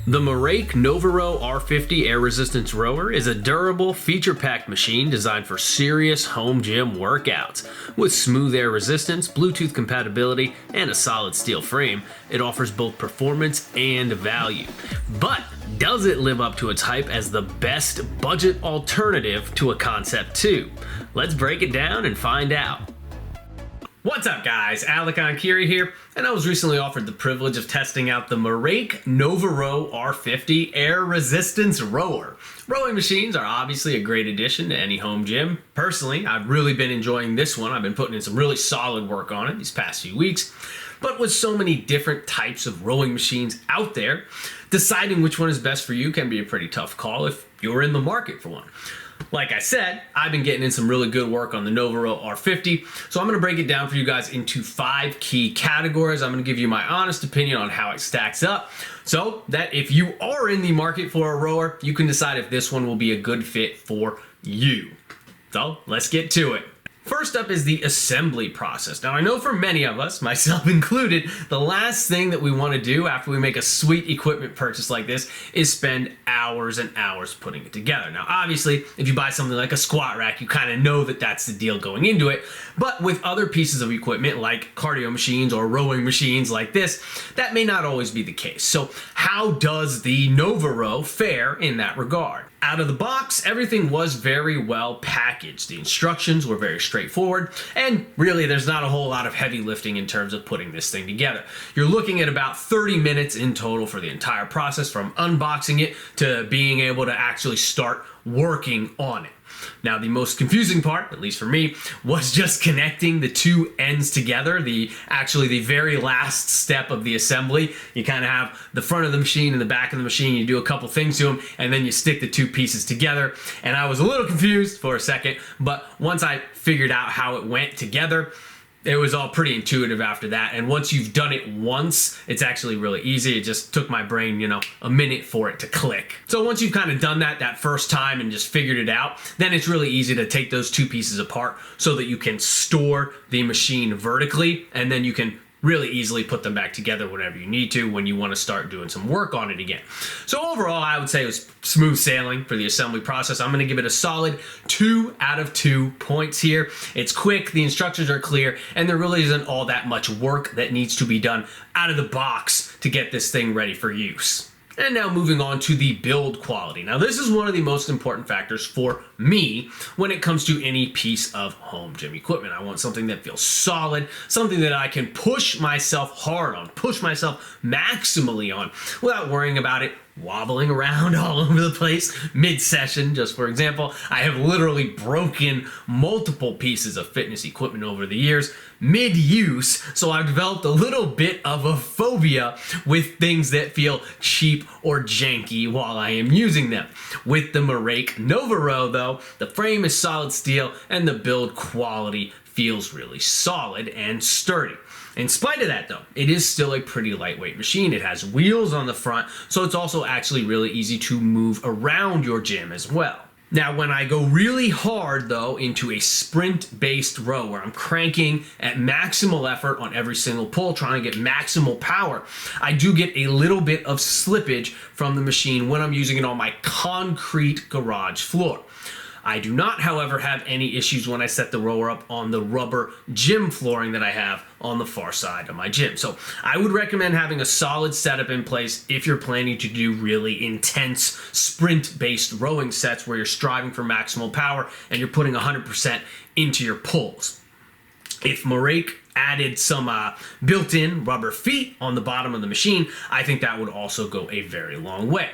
The Merach NovaRow R50 air resistance rower is a durable, feature-packed machine designed for serious home gym workouts. With smooth air resistance, Bluetooth compatibility, and a solid steel frame, it offers both performance and value. But does it live up to its hype as the best budget alternative to a Concept2? Let's break it down and find out. What's up guys, Enkiri here, and I was recently offered the privilege of testing out the Merach NovaRow R50 air resistance rower. Rowing machines are obviously a great addition to any home gym. Personally, I've really been enjoying this one. I've been putting in some really solid work on it these past few weeks. But with so many different types of rowing machines out there, deciding which one is best for you can be a pretty tough call if you're in the market for one. Like I said, I've been getting in some really good work on the NovaRow R50, so I'm going to break it down for you guys into 5 key categories. I'm going to give you my honest opinion on how it stacks up, so that if you are in the market for a rower, you can decide if this one will be a good fit for you. So let's get to it. First up is the assembly process. Now I know for many of us, myself included, the last thing that we want to do after we make a sweet equipment purchase like this is spend hours and hours putting it together. Now obviously, if you buy something like a squat rack, you kind of know that that's the deal going into it. But with other pieces of equipment like cardio machines or rowing machines like this, that may not always be the case. So how does the NovaRow fare in that regard? Out of the box, everything was very well packaged. The instructions were very straightforward, and really there's not a whole lot of heavy lifting in terms of putting this thing together. You're looking at about 30 minutes in total for the entire process, from unboxing it to being able to actually start working on it. Now, the most confusing part, at least for me, was just connecting the two ends together. Actually the very last step of the assembly. You kind of have the front of the machine and the back of the machine. You do a couple things to them, and then you stick the two pieces together. And I was a little confused for a second, but once I figured out how it went together, it was all pretty intuitive after that. And once you've done it once, it's actually really easy. It just took my brain, a minute for it to click. So once you've kind of done that first time and just figured it out, then it's really easy to take those two pieces apart so that you can store the machine vertically, and then you can really easily put them back together whenever you need to when you want to start doing some work on it again. So overall, I would say it was smooth sailing for the assembly process. I'm going to give it a solid 2 out of 2 points here. It's quick, the instructions are clear, and there really isn't all that much work that needs to be done out of the box to get this thing ready for use. And now moving on to the build quality. Now this is one of the most important factors for me when it comes to any piece of home gym equipment. I want something that feels solid, something that I can push myself hard on, push myself maximally on, without worrying about it wobbling around all over the place mid-session. Just for example, I have literally broken multiple pieces of fitness equipment over the years mid-use, so I've developed a little bit of a phobia with things that feel cheap or janky while I am using them. With the Merach NovaRow though, the frame is solid steel and the build quality feels really solid and sturdy. In spite of that though, it is still a pretty lightweight machine. It has wheels on the front, so it's also actually really easy to move around your gym as well. Now, when I go really hard though into a sprint-based row where I'm cranking at maximal effort on every single pull, trying to get maximal power, I do get a little bit of slippage from the machine when I'm using it on my concrete garage floor. I do not, however, have any issues when I set the rower up on the rubber gym flooring that I have on the far side of my gym. So I would recommend having a solid setup in place if you're planning to do really intense sprint-based rowing sets where you're striving for maximal power and you're putting 100% into your pulls. If Merach added some built-in rubber feet on the bottom of the machine, I think that would also go a very long way.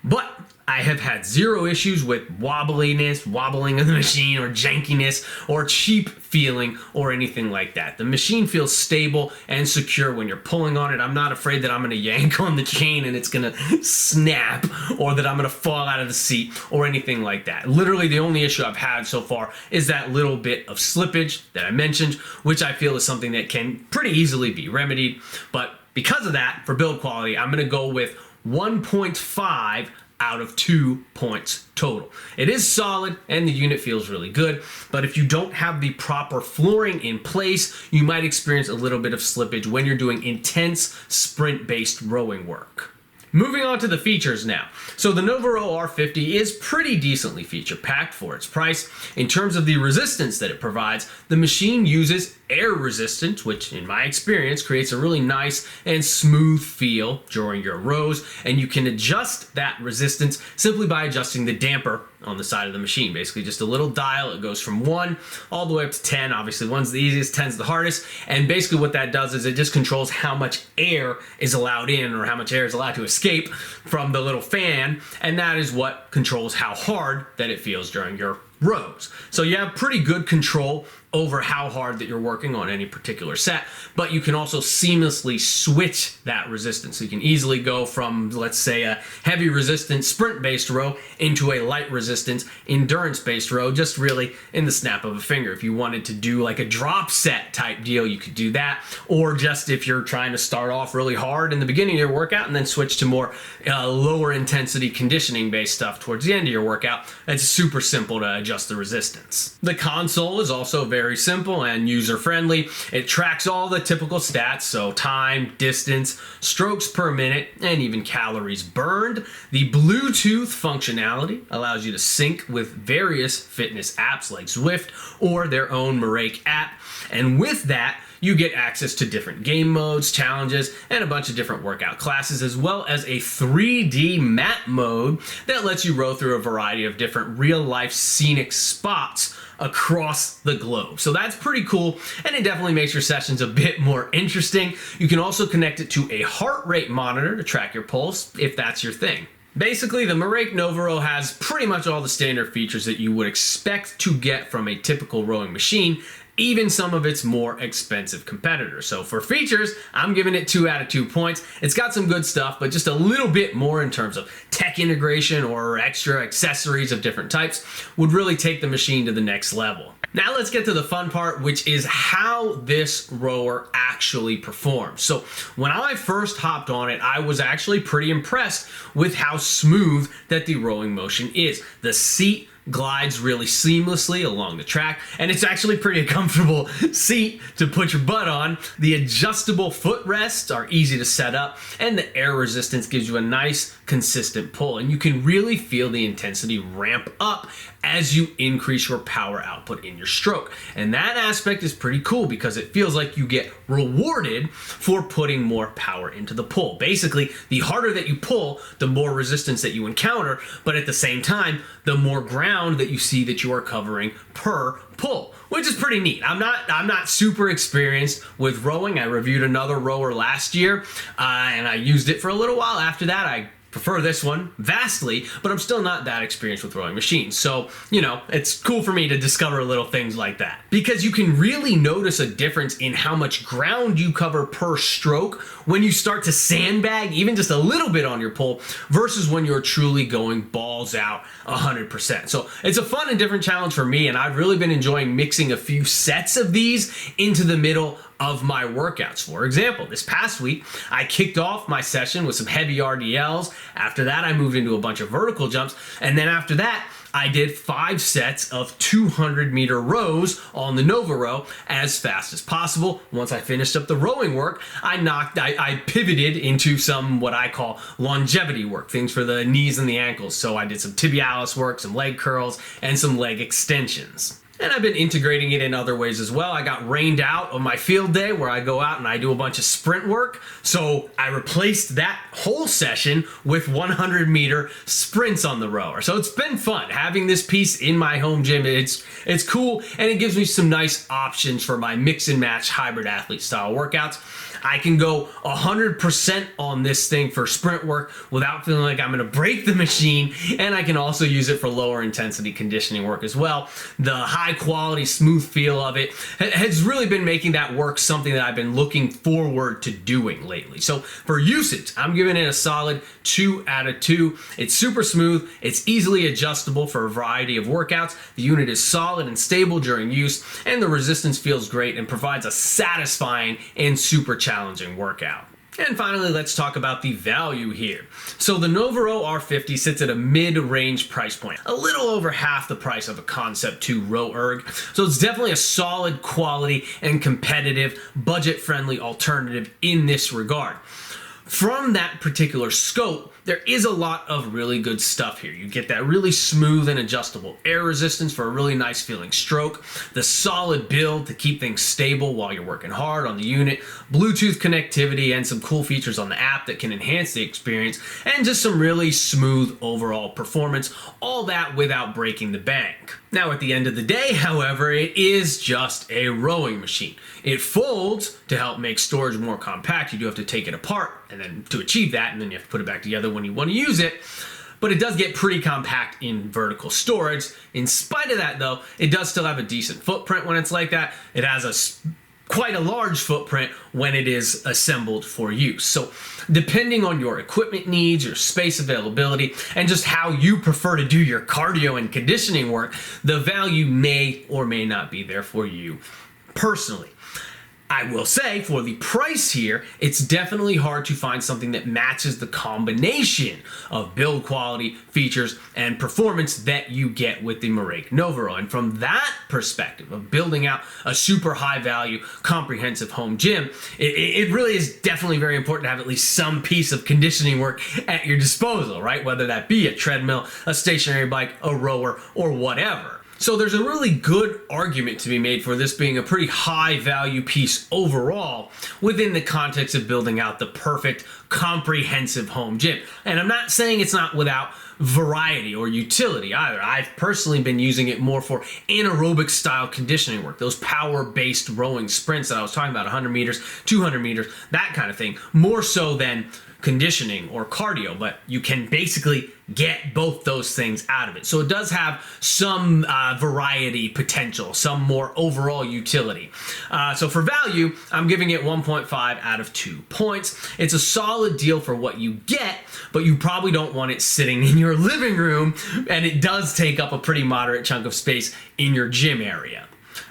But I have had zero issues with wobbling of the machine, or jankiness, or cheap feeling, or anything like that. The machine feels stable and secure when you're pulling on it. I'm not afraid that I'm going to yank on the chain and it's going to snap, or that I'm going to fall out of the seat, or anything like that. Literally, the only issue I've had so far is that little bit of slippage that I mentioned, which I feel is something that can pretty easily be remedied. But because of that, for build quality, I'm going to go with 1.5 out of 2 points total. It is solid and the unit feels really good, but if you don't have the proper flooring in place, you might experience a little bit of slippage when you're doing intense sprint-based rowing work. Moving on to the features now. So the NovaRow R50 is pretty decently feature-packed for its price. In terms of the resistance that it provides, the machine uses air resistance, which in my experience creates a really nice and smooth feel during your rows, and you can adjust that resistance simply by adjusting the damper on the side of the machine. Basically just a little dial. It goes from 1 all the way up to 10. Obviously 1's the easiest, 10's the hardest, and basically what that does is it just controls how much air is allowed in or how much air is allowed to escape from the little fan, and that is what controls how hard that it feels during your rows. So you have pretty good control over how hard that you're working on any particular set, but you can also seamlessly switch that resistance. So you can easily go from, let's say, a heavy resistance sprint-based row into a light resistance endurance-based row, just really in the snap of a finger. If you wanted to do like a drop set type deal, you could do that, or just if you're trying to start off really hard in the beginning of your workout and then switch to more lower intensity conditioning-based stuff towards the end of your workout, it's super simple to adjust the resistance. The console is also very simple and user-friendly. It tracks all the typical stats, so time, distance, strokes per minute, and even calories burned. The Bluetooth functionality allows you to sync with various fitness apps like Zwift or their own Merach app, and with that, you get access to different game modes, challenges, and a bunch of different workout classes, as well as a 3D map mode that lets you row through a variety of different real-life scenic spots across the globe. So that's pretty cool, and it definitely makes your sessions a bit more interesting. You can also connect it to a heart rate monitor to track your pulse, if that's your thing. Basically, the Merach NovaRow has pretty much all the standard features that you would expect to get from a typical rowing machine, even some of its more expensive competitors. So for features, I'm giving it 2 out of 2 points. It's got some good stuff, but just a little bit more in terms of tech integration or extra accessories of different types would really take the machine to the next level. Now let's get to the fun part, which is how this rower actually performs. So when I first hopped on it, I was actually pretty impressed with how smooth that the rowing motion is. The seat glides really seamlessly along the track, and it's actually pretty comfortable seat to put your butt on. The adjustable footrests are easy to set up, and the air resistance gives you a nice consistent pull, and you can really feel the intensity ramp up as you increase your power output in your stroke. And that aspect is pretty cool because it feels like you get rewarded for putting more power into the pull. Basically, the harder that you pull, the more resistance that you encounter, but at the same time, the more ground that you see that you are covering per pull, which is pretty neat. I'm not super experienced with rowing. I reviewed another rower last year, and I used it for a little while. After that, I prefer this one vastly, but I'm still not that experienced with rowing machines. So, you know, it's cool for me to discover little things like that, because you can really notice a difference in how much ground you cover per stroke when you start to sandbag even just a little bit on your pull versus when you're truly going balls out 100%. So it's a fun and different challenge for me, and I've really been enjoying mixing a few sets of these into the middle of my workouts. For example, this past week, I kicked off my session with some heavy RDLs. After that, I moved into a bunch of vertical jumps. And then after that, I did 5 sets of 200-meter rows on the NovaRow as fast as possible. Once I finished up the rowing work, I pivoted into some what I call longevity work, things for the knees and the ankles. So I did some tibialis work, some leg curls, and some leg extensions. And I've been integrating it in other ways as well. I got rained out on my field day where I go out and I do a bunch of sprint work. So I replaced that whole session with 100-meter sprints on the rower. So it's been fun having this piece in my home gym. It's cool, and it gives me some nice options for my mix and match hybrid athlete style workouts. I can go 100% on this thing for sprint work without feeling like I'm going to break the machine, and I can also use it for lower intensity conditioning work as well. The high quality, smooth feel of it has really been making that work something that I've been looking forward to doing lately. So for usage, I'm giving it a solid 2 out of 2. It's super smooth, it's easily adjustable for a variety of workouts, the unit is solid and stable during use, and the resistance feels great and provides a satisfying and super challenging workout. And finally, let's talk about the value here. So the NovaRow R50 sits at a mid-range price point, a little over half the price of a Concept2 row erg. So it's definitely a solid quality and competitive, budget-friendly alternative in this regard. from that particular scope, there is a lot of really good stuff here. You get that really smooth and adjustable air resistance for a really nice feeling stroke, the solid build to keep things stable while you're working hard on the unit, Bluetooth connectivity, and some cool features on the app that can enhance the experience, and just some really smooth overall performance, all that without breaking the bank. Now at the end of the day, however, it is just a rowing machine. It folds to help make storage more compact. You do have to take it apart and then to achieve that, and then you have to put it back together when you want to use it. But it does get pretty compact in vertical storage. In spite of that though, it does still have a decent footprint when it's like that. It has quite a large footprint when it is assembled for use. So depending on your equipment needs, your space availability, and just how you prefer to do your cardio and conditioning work, the value may or may not be there for you personally. I will say, for the price here, it's definitely hard to find something that matches the combination of build quality, features, and performance that you get with the Merach NovaRow. And from that perspective of building out a super high value, comprehensive home gym, it really is definitely very important to have at least some piece of conditioning work at your disposal, right? Whether that be a treadmill, a stationary bike, a rower, or whatever. So there's a really good argument to be made for this being a pretty high value piece overall within the context of building out the perfect comprehensive home gym. And I'm not saying it's not without variety or utility either. I've personally been using it more for anaerobic style conditioning work, those power based rowing sprints that I was talking about, 100 meters, 200 meters, that kind of thing, more so than conditioning or cardio, but you can basically get both those things out of it. So it does have some variety potential, some more overall utility. So for value, I'm giving it 1.5 out of 2 points. It's a solid deal for what you get, but you probably don't want it sitting in your living room, and it does take up a pretty moderate chunk of space in your gym area.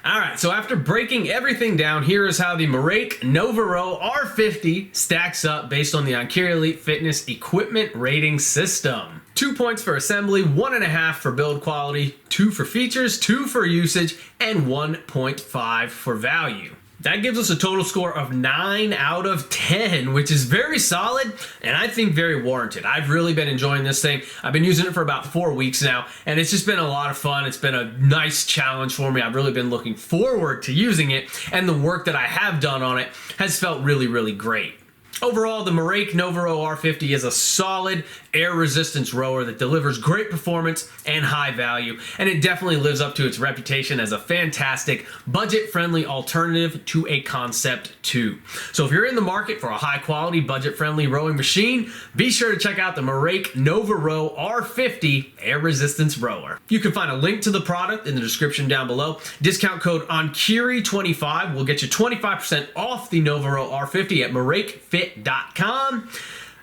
Alright, so after breaking everything down, here is how the Merach NovaRow R50 stacks up based on the Enkiri Elite Fitness equipment rating system. 2 points for assembly, 1.5 for build quality, 2 for features, 2 for usage, and 1.5 for value. That gives us a total score of 9 out of 10, which is very solid and I think very warranted. I've really been enjoying this thing. I've been using it for about 4 weeks now, and it's just been a lot of fun. It's been a nice challenge for me. I've really been looking forward to using it, and the work that I have done on it has felt really, really great. Overall, the Merach NovaRow R50 is a solid air resistance rower that delivers great performance and high value, and it definitely lives up to its reputation as a fantastic, budget-friendly alternative to a Concept2. So if you're in the market for a high-quality, budget-friendly rowing machine, be sure to check out the Merach NovaRow R50 air resistance rower. You can find a link to the product in the description down below. Discount code Enkiri25 will get you 25% off the NovaRow R50 at merachfit.com.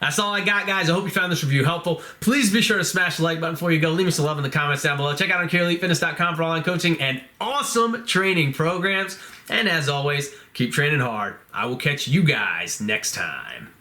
That's all I got, guys. I hope you found this review helpful. Please be sure to smash the like button before you go. Leave me some love in the comments down below. Check out EnkiriEliteFitness.com for online coaching and awesome training programs. And as always, keep training hard. I will catch you guys next time.